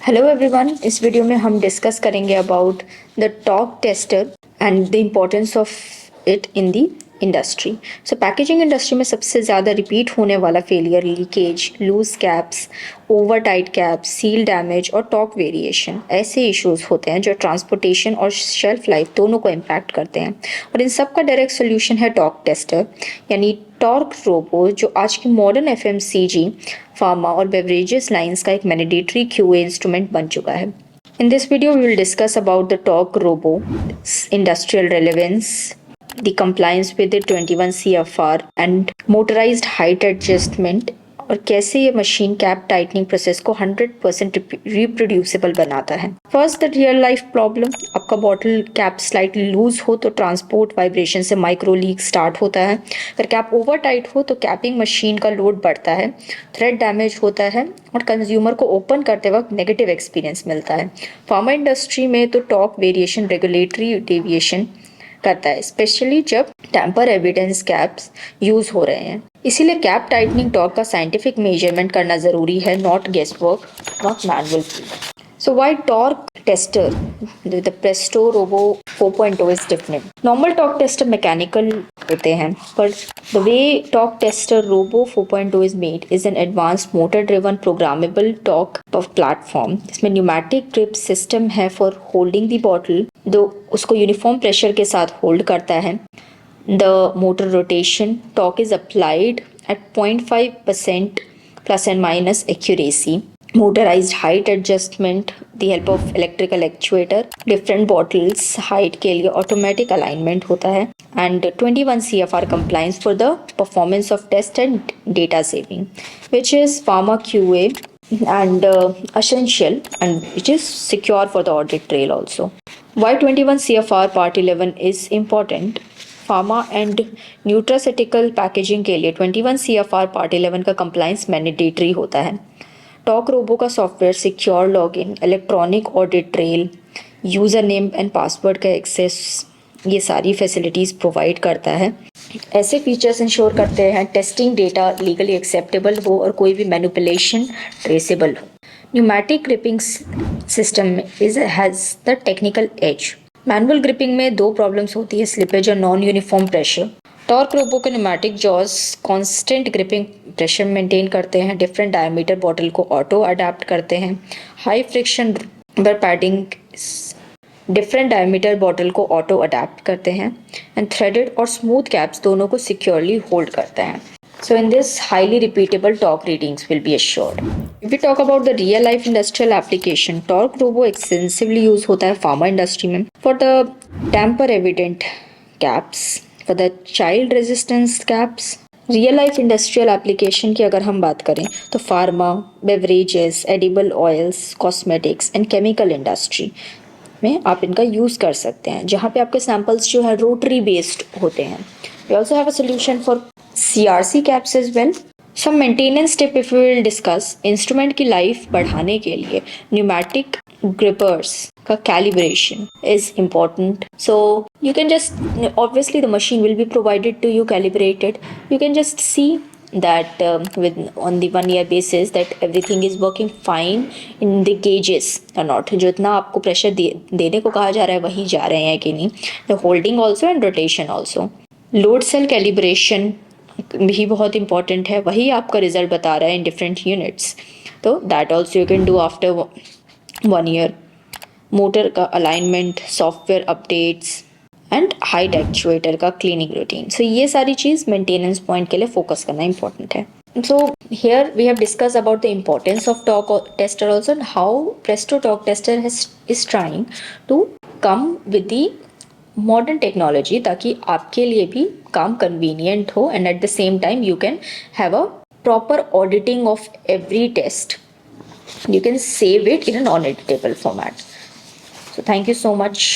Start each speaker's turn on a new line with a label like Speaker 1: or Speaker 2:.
Speaker 1: Hello everyone, इस video में हम डिस्कस करेंगे about the torque tester and the importance of it in the industry. So packaging industry में सबसे ज़्यादा रिपीट होने वाला failure leakage, loose caps, over tight caps, seal damage और टॉक वेरिएशन ऐसे इश्यूज होते हैं जो ट्रांसपोर्टेशन और शेल्फ लाइफ दोनों को इम्पैक्ट करते हैं। और इन सब का डायरेक्ट सोल्यूशन है टॉक टेस्टर यानी टॉर्क रोबो, जो आज की मॉडर्न एफएमसीजी, फार्मा और बेवरेजेस लाइंस का एक मैंडेटरी क्यूए इंस्ट्रूमेंट बन चुका है। In this video, we will discuss about the torque robo, its industrial relevance, the compliance with the 21 CFR and motorized height adjustment, और कैसे ये मशीन कैप टाइटनिंग प्रोसेस को 100% reproducible बनाता है। First, the real life problem. आपका bottle cap slightly loose हो तो transport vibration से माइक्रो लीक स्टार्ट होता है। अगर कैप ओवर टाइट हो तो कैपिंग मशीन का लोड बढ़ता है, थ्रेड डैमेज होता है और कंज्यूमर को ओपन करते वक्त नेगेटिव एक्सपीरियंस मिलता है। फार्मा इंडस्ट्री में तो टॉक वेरिएशन रेगुलेटरी डेविएशन करता है, स्पेशली जब टैम्पर एविडेंस कैप्स यूज हो रहे हैं। इसीलिए कैप टाइटनिंग टॉर्क का साइंटिफिक मेजरमेंट करना जरूरी है, not guess work, not manual. So why torque tester, the Presto Robo 4.0 is different? Normal torque tester mechanical होते हैं, पर the way torque tester Robo 4.0 is made is an advanced motor driven programmable torque platform. इसमें pneumatic grip system है for holding the bottle, दो उसको uniform pressure के साथ hold करता है। The motor rotation torque is applied at 0.5% plus and minus accuracy. Motorized height adjustment, the help of electrical actuator, different bottles height के लिए automatic alignment होता है, and 21 CFR compliance for the performance of test and data saving, which is pharma QA and essential, and which is secure for the audit trail also. Why 21 CFR Part 11 is important? Pharma and nutraceutical packaging के लिए 21 CFR part 11 का compliance mandatory होता है। Talk robo का software secure login, electronic audit trail, user name and password का access, ये सारी facilities provide करता है। ऐसे फीचर्स इंश्योर करते हैं टेस्टिंग डेटा लीगली एक्सेप्टेबल हो और कोई भी मैनिपुलेशन ट्रेसेबल हो। Pneumatic gripping system has the technical edge. Manual gripping में दो प्रॉब्लम्स होती है, स्लिपेज और non uniform pressure. Torque robo के pneumatic jaws constant gripping pressure maintain करते हैं, डिफरेंट डायमीटर बॉटल को ऑटो अडेप्ट करते हैं, high friction rubber padding different diameter bottle को ऑटो अडेप्ट करते हैं, एंड थ्रेडेड और स्मूथ कैप्स दोनों को सिक्योरली होल्ड करते हैं। So in this, highly repeatable torque readings will be assured. If we talk about the real life industrial application, torque robo extensively use होता है pharma industry में for the tamper evident caps, for the child resistance caps. Real life industrial application की अगर हम बात करें तो pharma, beverages, edible oils, cosmetics and chemical industry में आप इनका यूज़ कर सकते हैं, जहाँ पे आपके सैम्पल्स जो है रोटरी बेस्ड होते हैं। We also have a solution for CRC caps as well. Some maintenance tip if we will discuss. Instrument की लाइफ बढ़ाने के लिए न्यूमैटिक ग्रिपर्स का calibration is important. So you can just, obviously the machine will be provided to you calibrated. You can just see that with on the 1 year basis that everything is working fine in the gauges or not. जो इतना आपको pressure देने को कहा जा रहा है वही जा रहे हैं कि नहीं. The holding also and rotation also. Load cell calibration भी बहुत इंपॉर्टेंट है, वही आपका रिजल्ट बता रहा है इन डिफरेंट यूनिट्स, तो that also you can do after 1 year. Motor का alignment, software updates and height actuator का क्लीनिंग रूटीन, सो ये सारी चीज़ मेंटेनेंस पॉइंट के लिए फोकस करना इंपॉर्टेंट है। So here we have discussed about the importance of torque tester also and how Presto torque tester is trying to come with the modern technology ताकि आपके लिए भी काम कन्वीनियंट हो and at the same time you can have a proper auditing of every test. You can save it in a non-editable format. So thank you so much.